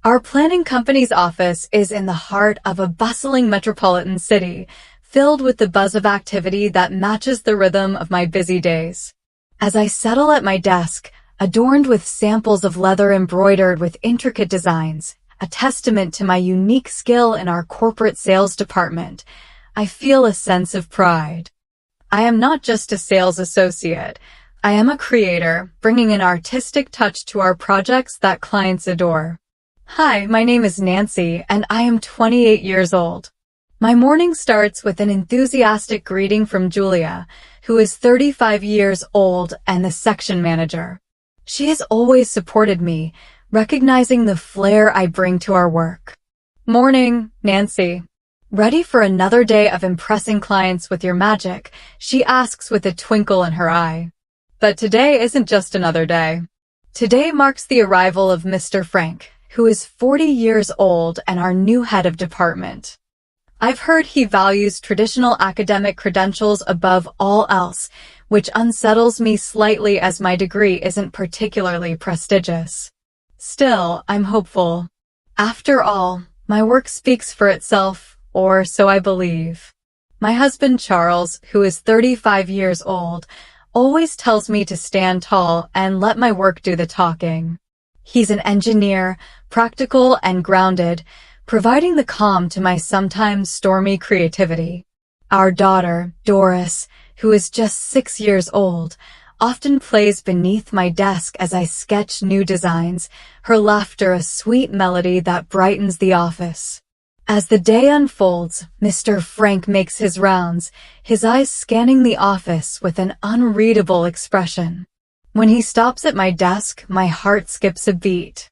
Our planning company's office is in the heart of a bustling metropolitan city, filled with the buzz of activity that matches the rhythm of my busy days. As I settle at my desk, adorned with samples of leather embroidered with intricate designs, a testament to my unique skill in our corporate sales department, I feel a sense of pride. I am not just a sales associate. I am a creator, bringing an artistic touch to our projects that clients adore. Hi, my name is Nancy, and I am 28 years old. My morning starts with an enthusiastic greeting from Julia, who is 35 years old and the section manager. She has always supported me, recognizing the flair I bring to our work. Morning, Nancy. Ready for another day of impressing clients with your magic? She asks with a twinkle in her eye. But today isn't just another day. Today marks the arrival of Mr. Frank, who is 40 years old and our new head of department. I've heard he values traditional academic credentials above all else, which unsettles me slightly as my degree isn't particularly prestigious. Still, I'm hopeful. After all, my work speaks for itself, or so I believe. My husband Charles, who is 35 years old, always tells me to stand tall and let my work do the talking. He's an engineer, practical and grounded, providing the calm to my sometimes stormy creativity. Our daughter, Doris, who is just 6 years old, often plays beneath my desk as I sketch new designs, her laughter a sweet melody that brightens the office. As the day unfolds, Mr. Frank makes his rounds, his eyes scanning the office with an unreadable expression. When he stops at my desk, my heart skips a beat.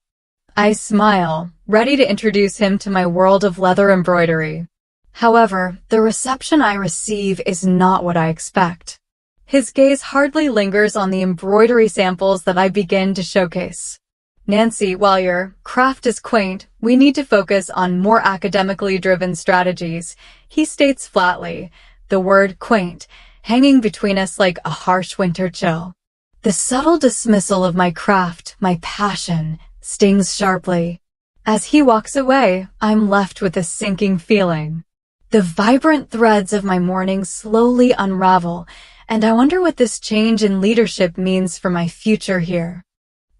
I smile, ready to introduce him to my world of leather embroidery. However, the reception I receive is not what I expect. His gaze hardly lingers on the embroidery samples that I begin to showcase. Nancy, while your craft is quaint, we need to focus on more academically driven strategies, he states flatly, the word quaint hanging between us like a harsh winter chill. The subtle dismissal of my craft, my passion, stings sharply. As he walks away, I'm left with a sinking feeling. The vibrant threads of my morning slowly unravel, and I wonder what this change in leadership means for my future here.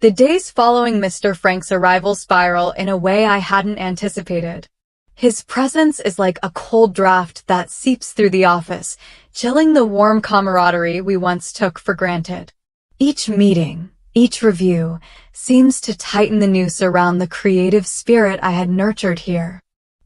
The days following Mr. Frank's arrival spiral in a way I hadn't anticipated. His presence is like a cold draft that seeps through the office, chilling the warm camaraderie we once took for granted. Each meeting, each review, seems to tighten the noose around the creative spirit I had nurtured here.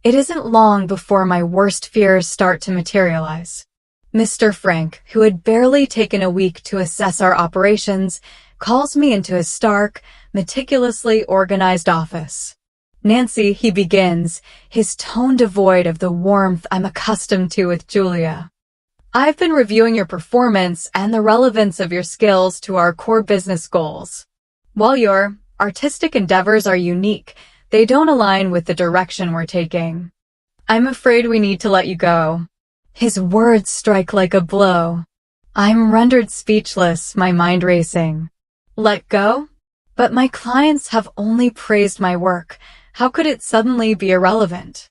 It isn't long before my worst fears start to materialize. Mr. Frank, who had barely taken a week to assess our operations, calls me into his stark, meticulously organized office. Nancy, he begins, his tone devoid of the warmth I'm accustomed to with Julia. I've been reviewing your performance and the relevance of your skills to our core business goals. While your artistic endeavors are unique, they don't align with the direction we're taking. I'm afraid we need to let you go. His words strike like a blow. I'm rendered speechless, my mind racing. Let go? But my clients have only praised my work. How could it suddenly be irrelevant?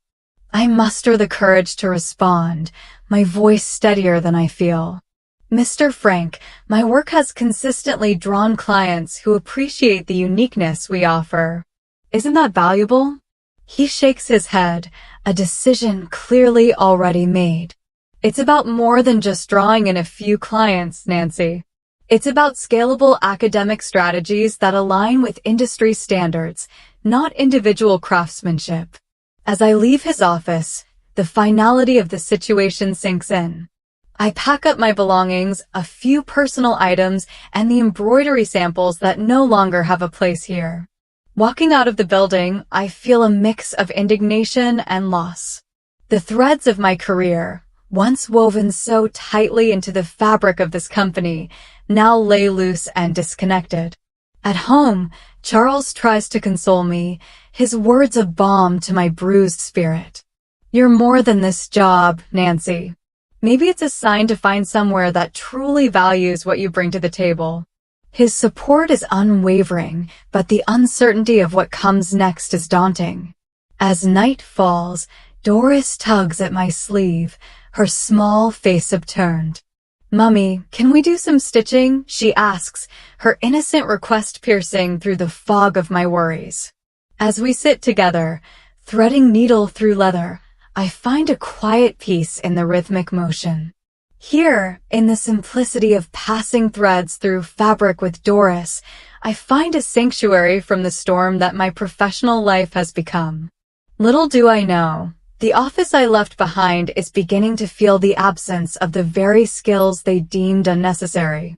I muster the courage to respond, my voice steadier than I feel. Mr. Frank, my work has consistently drawn clients who appreciate the uniqueness we offer. Isn't that valuable? He shakes his head, a decision clearly already made. It's about more than just drawing in a few clients, Nancy. It's about scalable academic strategies that align with industry standards, not individual craftsmanship. As I leave his office, the finality of the situation sinks in. I pack up my belongings, a few personal items, and the embroidery samples that no longer have a place here. Walking out of the building, I feel a mix of indignation and loss. The threads of my career, once woven so tightly into the fabric of this company, now lay loose and disconnected. At home, Charles tries to console me, his words a balm to my bruised spirit. You're more than this job, Nancy. Maybe it's a sign to find somewhere that truly values what you bring to the table. His support is unwavering, but the uncertainty of what comes next is daunting. As night falls, Doris tugs at my sleeve, her small face upturned. "Mummy, can we do some stitching?" she asks, her innocent request piercing through the fog of my worries. As we sit together, threading needle through leather, I find a quiet peace in the rhythmic motion. Here, in the simplicity of passing threads through fabric with Doris, I find a sanctuary from the storm that my professional life has become. Little do I know, the office I left behind is beginning to feel the absence of the very skills they deemed unnecessary.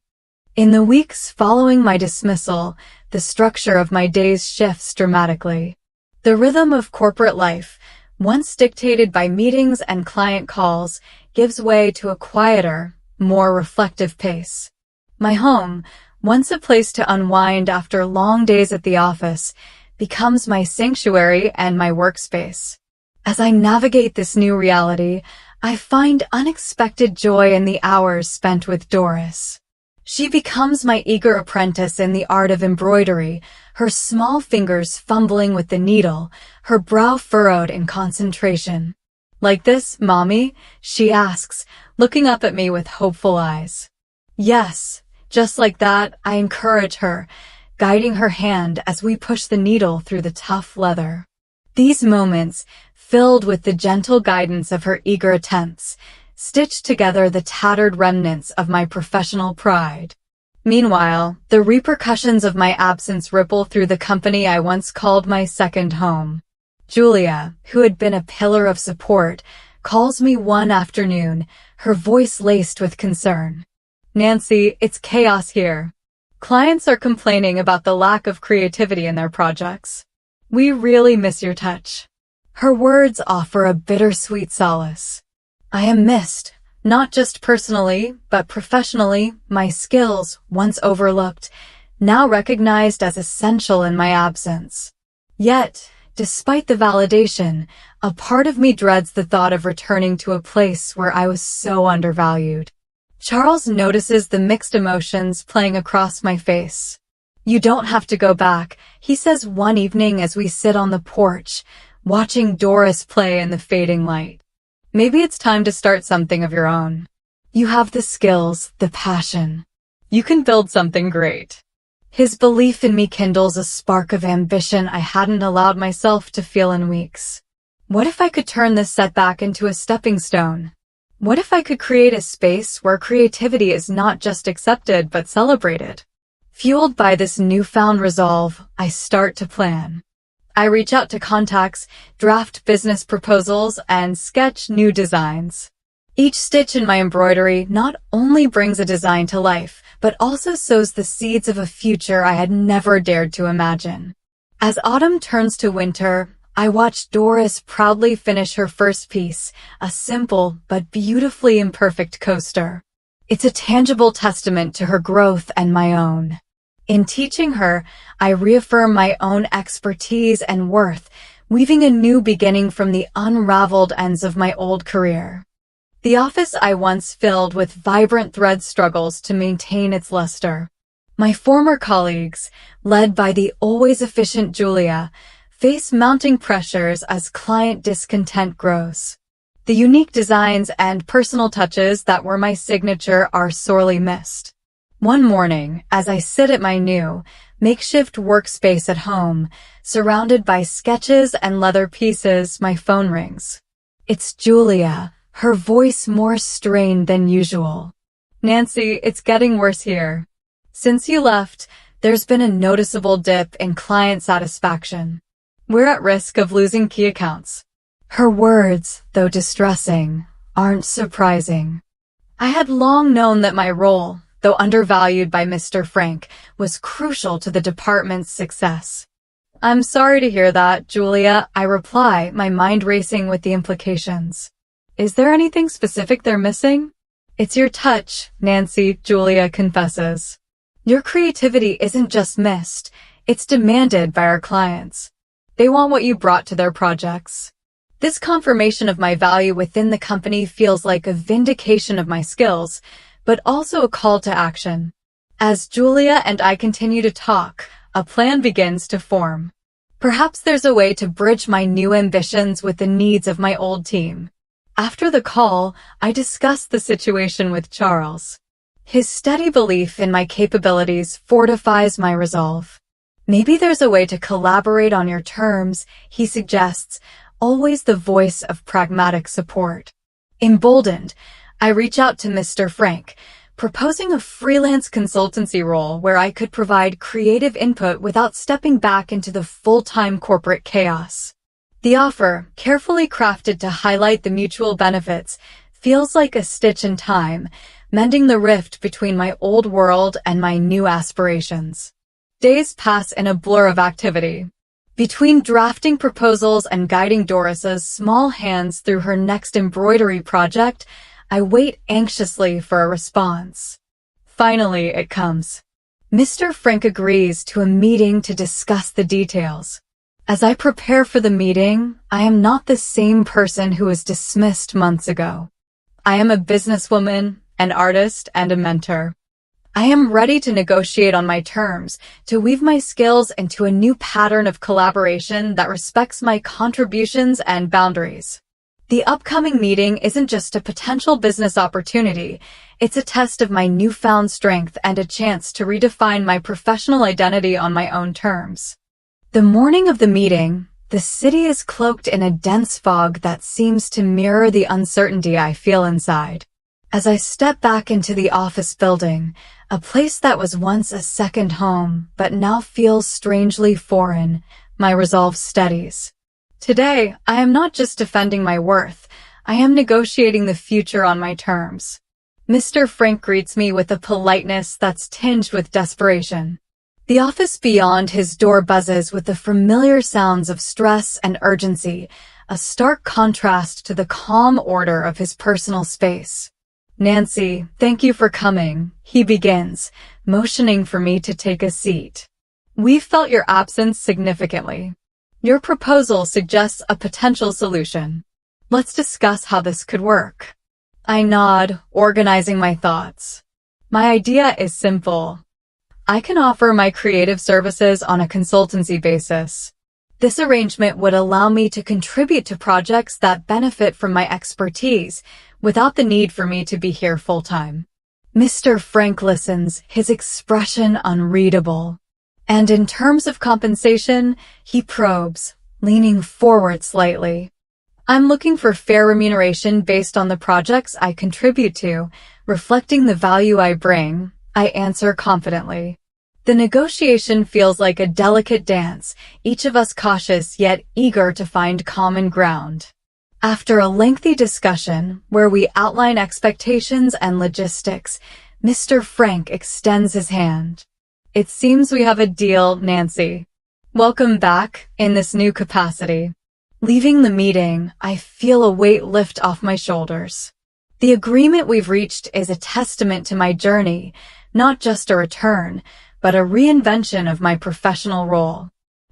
In the weeks following my dismissal, the structure of my days shifts dramatically. The rhythm of corporate life, once dictated by meetings and client calls, gives way to a quieter, more reflective pace. My home, once a place to unwind after long days at the office, becomes my sanctuary and my workspace. As I navigate this new reality, I find unexpected joy in the hours spent with Doris. She becomes my eager apprentice in the art of embroidery, her small fingers fumbling with the needle, her brow furrowed in concentration. "Like this, Mommy?" she asks, looking up at me with hopeful eyes. "Yes, just like that," I encourage her, guiding her hand as we push the needle through the tough leather. These moments, filled with the gentle guidance of her eager attempts, stitch together the tattered remnants of my professional pride. Meanwhile, the repercussions of my absence ripple through the company I once called my second home. Julia, who had been a pillar of support, calls me one afternoon, her voice laced with concern. "Nancy, it's chaos here. Clients are complaining about the lack of creativity in their projects. We really miss your touch." Her words offer a bittersweet solace. I am missed, not just personally, but professionally. My skills, once overlooked, now recognized as essential in my absence. Yet, despite the validation, a part of me dreads the thought of returning to a place where I was so undervalued. Charles notices the mixed emotions playing across my face. "You don't have to go back," he says one evening as we sit on the porch, watching Doris play in the fading light. "Maybe it's time to start something of your own. You have the skills, the passion. You can build something great." His belief in me kindles a spark of ambition I hadn't allowed myself to feel in weeks. What if I could turn this setback into a stepping stone? What if I could create a space where creativity is not just accepted but celebrated? Fueled by this newfound resolve, I start to plan. I reach out to contacts, draft business proposals, and sketch new designs. Each stitch in my embroidery not only brings a design to life, but also sows the seeds of a future I had never dared to imagine. As autumn turns to winter, I watch Doris proudly finish her first piece, a simple but beautifully imperfect coaster. It's a tangible testament to her growth and my own. In teaching her, I reaffirm my own expertise and worth, weaving a new beginning from the unraveled ends of my old career. The office I once filled with vibrant thread struggles to maintain its luster. My former colleagues, led by the always efficient Julia, face mounting pressures as client discontent grows. The unique designs and personal touches that were my signature are sorely missed. One morning, as I sit at my new, makeshift workspace at home, surrounded by sketches and leather pieces, my phone rings. It's Julia, her voice more strained than usual. "Nancy, it's getting worse here. Since you left, there's been a noticeable dip in client satisfaction. We're at risk of losing key accounts." Her words, though distressing, aren't surprising. I had long known that my role, though undervalued by Mr. Frank, was crucial to the department's success. "I'm sorry to hear that, Julia," I reply, my mind racing with the implications. "Is there anything specific they're missing?" "It's your touch, Nancy," Julia confesses. "Your creativity isn't just missed, it's demanded by our clients. They want what you brought to their projects." This confirmation of my value within the company feels like a vindication of my skills, but also a call to action. As Julia and I continue to talk, a plan begins to form. Perhaps there's a way to bridge my new ambitions with the needs of my old team. After the call, I discuss the situation with Charles. His steady belief in my capabilities fortifies my resolve. Maybe there's a way to collaborate on your terms, he suggests, always the voice of pragmatic support. Emboldened, I reach out to Mr. Frank, proposing a freelance consultancy role where I could provide creative input without stepping back into the full-time corporate chaos. The offer, carefully crafted to highlight the mutual benefits, feels like a stitch in time, mending the rift between my old world and my new aspirations. Days pass in a blur of activity. Between drafting proposals and guiding Doris's small hands through her next embroidery project, I wait anxiously for a response. Finally, it comes. Mr. Frank agrees to a meeting to discuss the details. As I prepare for the meeting, I am not the same person who was dismissed months ago. I am a businesswoman, an artist, and a mentor. I am ready to negotiate on my terms, to weave my skills into a new pattern of collaboration that respects my contributions and boundaries. The upcoming meeting isn't just a potential business opportunity, it's a test of my newfound strength and a chance to redefine my professional identity on my own terms. The morning of the meeting, the city is cloaked in a dense fog that seems to mirror the uncertainty I feel inside. As I step back into the office building, a place that was once a second home but now feels strangely foreign, my resolve steadies. Today, I am not just defending my worth, I am negotiating the future on my terms. Mr. Frank greets me with a politeness that's tinged with desperation. The office beyond his door buzzes with the familiar sounds of stress and urgency, a stark contrast to the calm order of his personal space. Nancy, thank you for coming, he begins, motioning for me to take a seat. We've felt your absence significantly. Your proposal suggests a potential solution. Let's discuss how this could work. I nod, organizing my thoughts. My idea is simple. I can offer my creative services on a consultancy basis. This arrangement would allow me to contribute to projects that benefit from my expertise, without the need for me to be here full-time. Mr. Frank listens, his expression unreadable. And in terms of compensation, he probes, leaning forward slightly. I'm looking for fair remuneration based on the projects I contribute to, reflecting the value I bring, I answer confidently. The negotiation feels like a delicate dance, each of us cautious yet eager to find common ground. After a lengthy discussion, where we outline expectations and logistics, Mr. Frank extends his hand. It seems we have a deal, Nancy. Welcome back in this new capacity. Leaving the meeting, I feel a weight lift off my shoulders. The agreement we've reached is a testament to my journey, not just a return, but a reinvention of my professional role.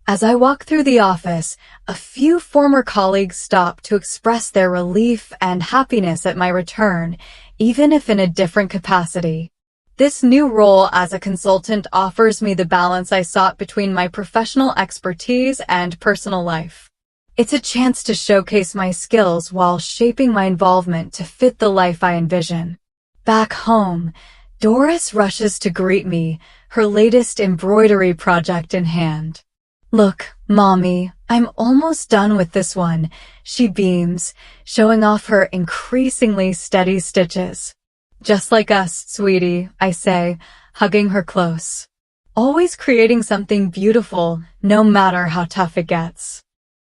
As I walk through the office, a few former colleagues stop to express their relief and happiness at my return, even if in a different capacity. This new role as a consultant offers me the balance I sought between my professional expertise and personal life. It's a chance to showcase my skills while shaping my involvement to fit the life I envision. Back home, Doris rushes to greet me, her latest embroidery project in hand. Look, Mommy, I'm almost done with this one, she beams, showing off her increasingly steady stitches. Just like us, sweetie, I say, hugging her close. Always creating something beautiful, no matter how tough it gets.